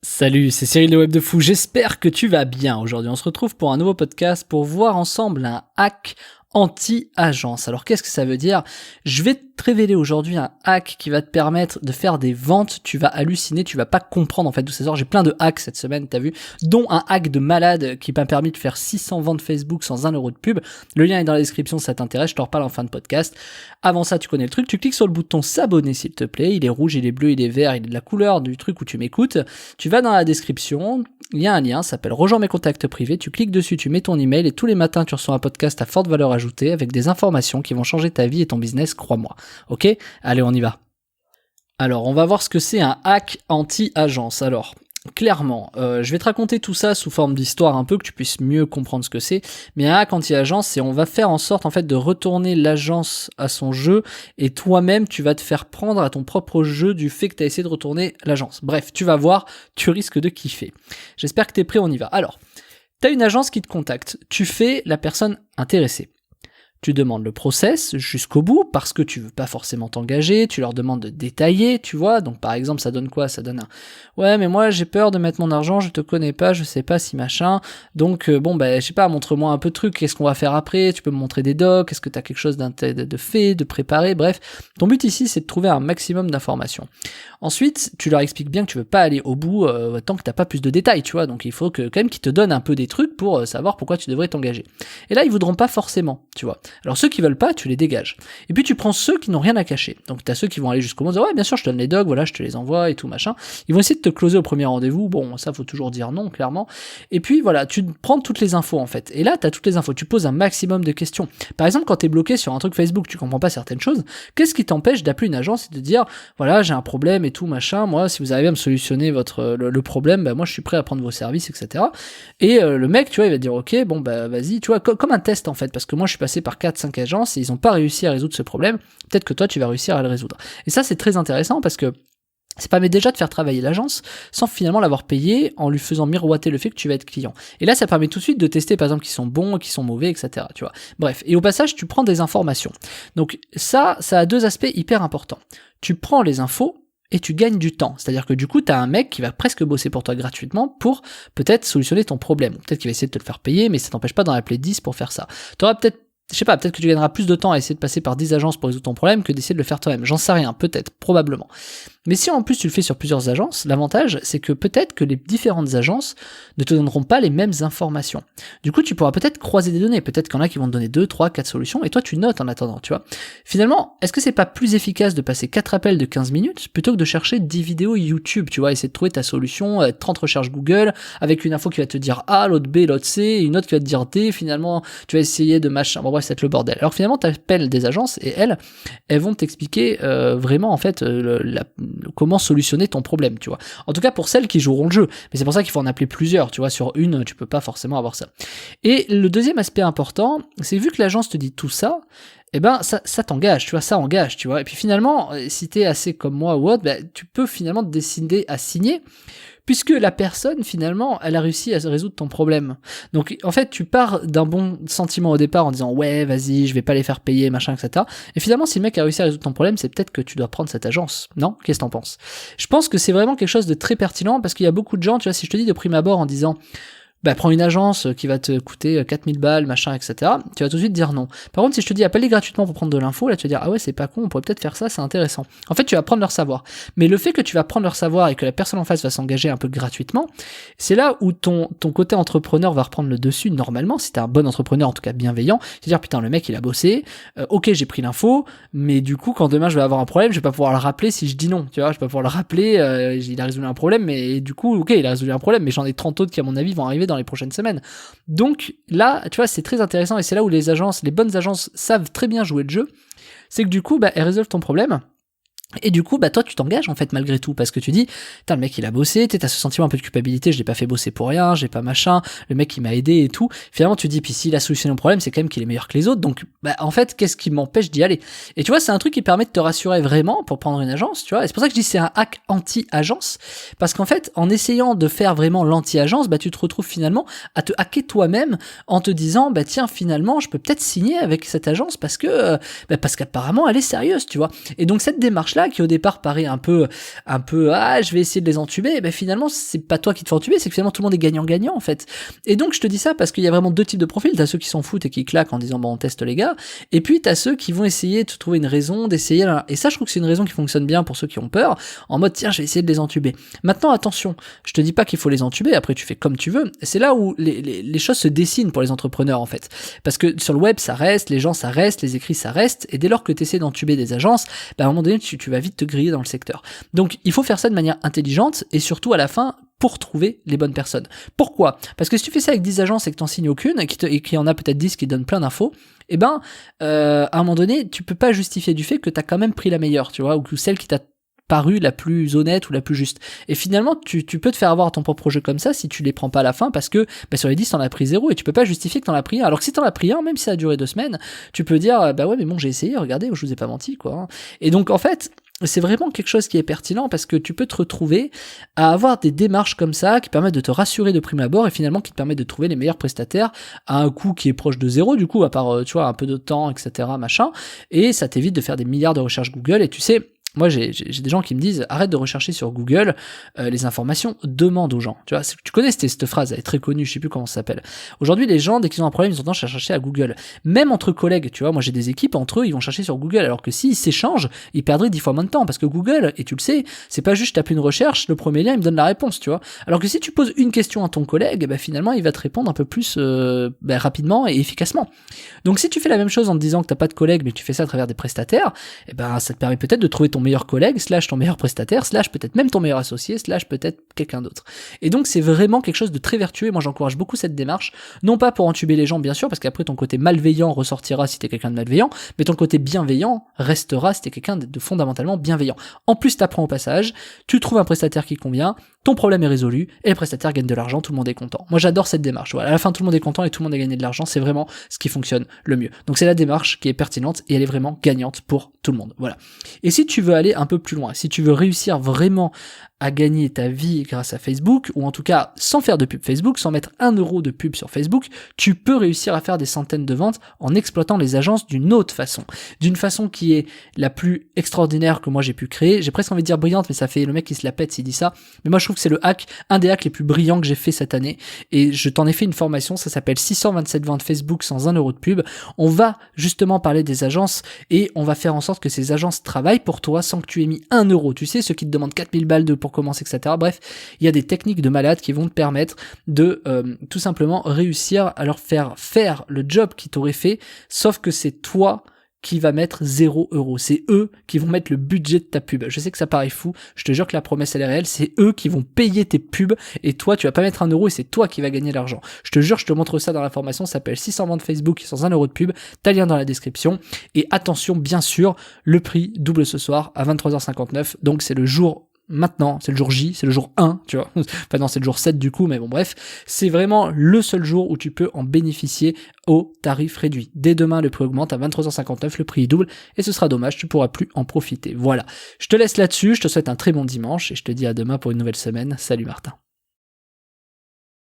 Salut, c'est Cyril de Web de Fou, j'espère que tu vas bien. Aujourd'hui, on se retrouve pour un nouveau podcast pour voir ensemble un hack anti-agence. Alors qu'est-ce que ça veut dire ? Je vais te révéler aujourd'hui un hack qui va te permettre de faire des ventes. Tu vas halluciner, tu vas pas comprendre en fait d'où ça sort. J'ai plein de hacks cette semaine, t'as vu, dont un hack de malade qui m'a permis de faire 600 ventes Facebook sans 1 euro de pub. Le lien est dans la description si ça t'intéresse, je t'en reparle en fin de podcast. Avant ça, tu connais le truc, tu cliques sur le bouton s'abonner s'il te plaît. Il est rouge, il est bleu, il est vert, il est de la couleur du truc où tu m'écoutes. Tu vas dans la description, il y a un lien, ça s'appelle Rejoins mes contacts privés. Tu cliques dessus, tu mets ton email et tous les matins tu reçois un podcast à forte valeur ajoutée avec des informations qui vont changer ta vie et ton business, crois-moi. Ok ? Allez, on y va. Alors, on va voir ce que c'est un hack anti-agence. Alors, clairement, je vais te raconter tout ça sous forme d'histoire un peu, que tu puisses mieux comprendre ce que c'est. Mais un hack anti-agence, c'est on va faire en sorte en fait de retourner l'agence à son jeu et toi-même, tu vas te faire prendre à ton propre jeu du fait que tu as essayé de retourner l'agence. Bref, tu vas voir, tu risques de kiffer. J'espère que tu es prêt, on y va. Alors, tu as une agence qui te contacte. Tu fais la personne intéressée. Tu demandes le process jusqu'au bout parce que tu veux pas forcément t'engager, tu leur demandes de détailler, tu vois. Donc par exemple, ça donne quoi ? Ça donne un « Ouais, mais moi j'ai peur de mettre mon argent, je te connais pas, je sais pas si machin. Donc je sais pas, montre-moi un peu de trucs, qu'est-ce qu'on va faire après ? Tu peux me montrer des docs, est-ce que tu as quelque chose de fait, de préparé ? Bref, ton but ici c'est de trouver un maximum d'informations. Ensuite, tu leur expliques bien que tu veux pas aller au bout tant que t'as pas plus de détails, tu vois. Donc il faut quand même qu'ils te donnent un peu des trucs pour savoir pourquoi tu devrais t'engager. Et là, ils voudront pas forcément, tu vois. Alors ceux qui veulent pas, tu les dégages. Et puis tu prends ceux qui n'ont rien à cacher. Donc t'as ceux qui vont aller jusqu'au bout, dire ouais bien sûr je te donne les docs, voilà je te les envoie et tout machin. Ils vont essayer de te closer au premier rendez-vous. Bon ça faut toujours dire non clairement. Et puis voilà, tu prends toutes les infos en fait. Et là t'as toutes les infos. Tu poses un maximum de questions. Par exemple quand t'es bloqué sur un truc Facebook, tu comprends pas certaines choses. Qu'est-ce qui t'empêche d'appeler une agence et de dire voilà j'ai un problème et tout machin. Moi si vous arrivez à me solutionner le problème, moi je suis prêt à prendre vos services etc. Et le mec tu vois il va dire ok bon vas-y tu vois comme un test en fait parce que moi je suis passé par 4-5 agences et ils n'ont pas réussi à résoudre ce problème, peut-être que toi tu vas réussir à le résoudre. Et ça c'est très intéressant parce que ça permet déjà de faire travailler l'agence sans finalement l'avoir payé en lui faisant miroiter le fait que tu vas être client. Et là ça permet tout de suite de tester par exemple qui sont bons, qui sont mauvais, etc. Tu vois. Bref, et au passage tu prends des informations. Donc ça a deux aspects hyper importants. Tu prends les infos et tu gagnes du temps. C'est-à-dire que du coup, tu as un mec qui va presque bosser pour toi gratuitement pour peut-être solutionner ton problème. Peut-être qu'il va essayer de te le faire payer, mais ça t'empêche pas d'en appeler 10 pour faire ça. Tu auras peut-être je sais pas, peut-être que tu gagneras plus de temps à essayer de passer par 10 agences pour résoudre ton problème que d'essayer de le faire toi-même. J'en sais rien, peut-être, probablement. Mais si en plus tu le fais sur plusieurs agences, l'avantage c'est que peut-être que les différentes agences ne te donneront pas les mêmes informations. Du coup, tu pourras peut-être croiser des données. Peut-être qu'il y en a qui vont te donner 2, 3, 4 solutions et toi tu notes en attendant, tu vois. Finalement, est-ce que c'est pas plus efficace de passer 4 appels de 15 minutes plutôt que de chercher 10 vidéos YouTube, tu vois, essayer de trouver ta solution, 30 recherches Google avec une info qui va te dire A, l'autre B, l'autre C, et une autre qui va te dire D, finalement tu vas essayer de machin. Bon bref, c'est le bordel. Alors finalement, tu appelles des agences et elles vont t'expliquer vraiment en fait comment solutionner ton problème, tu vois. En tout cas pour celles qui joueront le jeu. Mais c'est pour ça qu'il faut en appeler plusieurs, tu vois. Sur une, tu peux pas forcément avoir ça. Et le deuxième aspect important, c'est vu que l'agence te dit tout ça, eh ben ça t'engage, tu vois, ça engage, tu vois. Et puis finalement, si t'es assez comme moi ou autre, tu peux finalement te décider à signer. Puisque la personne, finalement, elle a réussi à résoudre ton problème. Donc, en fait, tu pars d'un bon sentiment au départ en disant « Ouais, vas-y, je vais pas les faire payer, machin, etc. » Et finalement, si le mec a réussi à résoudre ton problème, c'est peut-être que tu dois prendre cette agence. Non ? Qu'est-ce que t'en penses ? Je pense que c'est vraiment quelque chose de très pertinent parce qu'il y a beaucoup de gens, tu vois, si je te dis de prime abord en disant prends une agence qui va te coûter 4000 balles, machin, etc. Tu vas tout de suite dire non. Par contre, si je te dis appelle-les gratuitement pour prendre de l'info, là tu vas dire ah ouais c'est pas con, on pourrait peut-être faire ça, c'est intéressant. En fait, tu vas prendre leur savoir. Mais le fait que tu vas prendre leur savoir et que la personne en face va s'engager un peu gratuitement, c'est là où ton côté entrepreneur va reprendre le dessus normalement, si t'es un bon entrepreneur, en tout cas bienveillant, c'est-à-dire putain le mec il a bossé, ok j'ai pris l'info, mais du coup quand demain je vais avoir un problème, je vais pas pouvoir le rappeler si je dis non, tu vois, je vais pas pouvoir le rappeler, il a résolu un problème, mais du coup ok il a résolu un problème, mais j'en ai 30 autres qui à mon avis vont arriver dans les prochaines semaines. Donc là, tu vois, c'est très intéressant et c'est là où les bonnes agences savent très bien jouer le jeu. C'est que du coup, elles résolvent ton problème. Et du coup, toi, tu t'engages en fait malgré tout parce que tu dis, putain, le mec il a bossé, t'as ce sentiment un peu de culpabilité, je l'ai pas fait bosser pour rien, j'ai pas machin, le mec il m'a aidé et tout. Finalement, tu dis, puis s'il a solutionné mon problème, c'est quand même qu'il est meilleur que les autres, donc en fait, qu'est-ce qui m'empêche d'y aller ? Et tu vois, c'est un truc qui permet de te rassurer vraiment pour prendre une agence, tu vois. Et c'est pour ça que je dis c'est un hack anti-agence, parce qu'en fait, en essayant de faire vraiment l'anti-agence, tu te retrouves finalement à te hacker toi-même en te disant, tiens, finalement, je peux peut-être signer avec cette agence parce qu'apparemment elle est sérieuse, tu vois. Et donc cette démarche-là, là qui au départ paraît un peu, je vais essayer de les entuber, ben finalement, c'est pas toi qui te fais entuber, c'est que finalement tout le monde est gagnant-gagnant, en fait. Et donc, je te dis ça parce qu'il y a vraiment deux types de profils. T'as ceux qui s'en foutent et qui claquent en disant, bon, on teste les gars. Et puis, t'as ceux qui vont essayer de trouver une raison, d'essayer, et ça, je trouve que c'est une raison qui fonctionne bien pour ceux qui ont peur, en mode, tiens, je vais essayer de les entuber. Maintenant, attention, je te dis pas qu'il faut les entuber, après tu fais comme tu veux. C'est là où les choses se dessinent pour les entrepreneurs, en fait. Parce que sur le web, ça reste, les gens, ça reste, les écrits, ça reste, et dès lors que tu essaies d'entuber des agences, à un moment donné, tu vas vite te griller dans le secteur. Donc, il faut faire ça de manière intelligente, et surtout à la fin, pour trouver les bonnes personnes. Pourquoi ? Parce que si tu fais ça avec 10 agences et que t'en signes aucune, et qu'il y en a peut-être 10 qui donnent plein d'infos, à un moment donné, tu peux pas justifier du fait que t'as quand même pris la meilleure, tu vois, ou que celle qui t'a paru la plus honnête ou la plus juste. Et finalement, tu peux te faire avoir à ton propre projet comme ça si tu les prends pas à la fin, parce que sur les 10, t'en as pris 0 et tu peux pas justifier que t'en as pris 1. Alors que si t'en as pris 1, même si ça a duré 2 semaines, tu peux dire, ouais, mais bon, j'ai essayé, regardez, je vous ai pas menti, quoi. Et donc, en fait, c'est vraiment quelque chose qui est pertinent parce que tu peux te retrouver à avoir des démarches comme ça qui permettent de te rassurer de prime abord et finalement qui te permettent de trouver les meilleurs prestataires à un coût qui est proche de 0, du coup, à part, tu vois, un peu de temps, etc., machin. Et ça t'évite de faire des milliards de recherches Google. Et tu sais, moi, j'ai des gens qui me disent, arrête de rechercher sur Google les informations, demande aux gens. Tu vois, tu connais cette phrase, elle est très connue, je sais plus comment ça s'appelle. Aujourd'hui, les gens, dès qu'ils ont un problème, ils ont tendance à chercher à Google. Même entre collègues, tu vois, moi j'ai des équipes, entre eux, ils vont chercher sur Google, alors que s'ils s'échangent, ils perdraient 10 fois moins de temps, parce que Google, et tu le sais, c'est pas juste je tape une recherche, le premier lien, il me donne la réponse, tu vois. Alors que si tu poses une question à ton collègue, finalement, il va te répondre un peu plus rapidement et efficacement. Donc si tu fais la même chose en te disant que t'as pas de collègues, mais tu fais ça à travers des prestataires, ça te permet peut-être de trouver ton meilleur collègue, / ton meilleur prestataire, / peut-être même ton meilleur associé, / peut-être quelqu'un d'autre. Et donc c'est vraiment quelque chose de très vertueux, et moi j'encourage beaucoup cette démarche, non pas pour entuber les gens bien sûr, parce qu'après ton côté malveillant ressortira si t'es quelqu'un de malveillant, mais ton côté bienveillant restera si t'es quelqu'un de fondamentalement bienveillant. En plus t'apprends au passage, tu trouves un prestataire qui convient, ton problème est résolu, et le prestataire gagne de l'argent, tout le monde est content. Moi j'adore cette démarche, voilà, à la fin tout le monde est content et tout le monde a gagné de l'argent, c'est vraiment ce qui fonctionne le mieux. Donc c'est la démarche qui est pertinente et elle est vraiment gagnante pour tout le monde, voilà. Et si tu veux aller un peu plus loin, si tu veux réussir vraiment à gagner ta vie grâce à Facebook, ou en tout cas sans faire de pub Facebook, sans mettre 1 euro de pub sur Facebook, tu peux réussir à faire des centaines de ventes en exploitant les agences d'une autre façon. D'une façon qui est la plus extraordinaire que moi j'ai pu créer. J'ai presque envie de dire brillante, mais ça fait le mec qui se la pète s'il dit ça. Mais moi je trouve que c'est le hack, un des hacks les plus brillants que j'ai fait cette année. Et je t'en ai fait une formation, ça s'appelle 627 ventes Facebook sans 1 euro de pub. On va justement parler des agences et on va faire en sorte que ces agences travaillent pour toi sans que tu aies mis 1 euro. Tu sais, ceux qui te demandent 4000 balles pour commencer, etc. Bref, il y a des techniques de malade qui vont te permettre de tout simplement réussir à leur faire le job qu'ils t'auraient fait, sauf que c'est toi qui va mettre 0 euro. C'est eux qui vont mettre le budget de ta pub. Je sais que ça paraît fou, je te jure que la promesse elle est réelle, c'est eux qui vont payer tes pubs et toi tu vas pas mettre 1 euro et c'est toi qui vas gagner l'argent. Je te jure, je te montre ça dans la formation, ça s'appelle 600 ventes Facebook sans 1 euro de pub, t'as le lien dans la description. Et attention, bien sûr, le prix double ce soir à 23h59, donc c'est le jour maintenant, c'est le jour J, c'est le jour 1, tu vois. Enfin non, c'est le jour 7 du coup, mais bon bref, c'est vraiment le seul jour où tu peux en bénéficier au tarif réduit. Dès demain, le prix augmente à 23h59, le prix est double, et ce sera dommage, tu pourras plus en profiter. Voilà. Je te laisse là-dessus, je te souhaite un très bon dimanche, et je te dis à demain pour une nouvelle semaine. Salut Martin.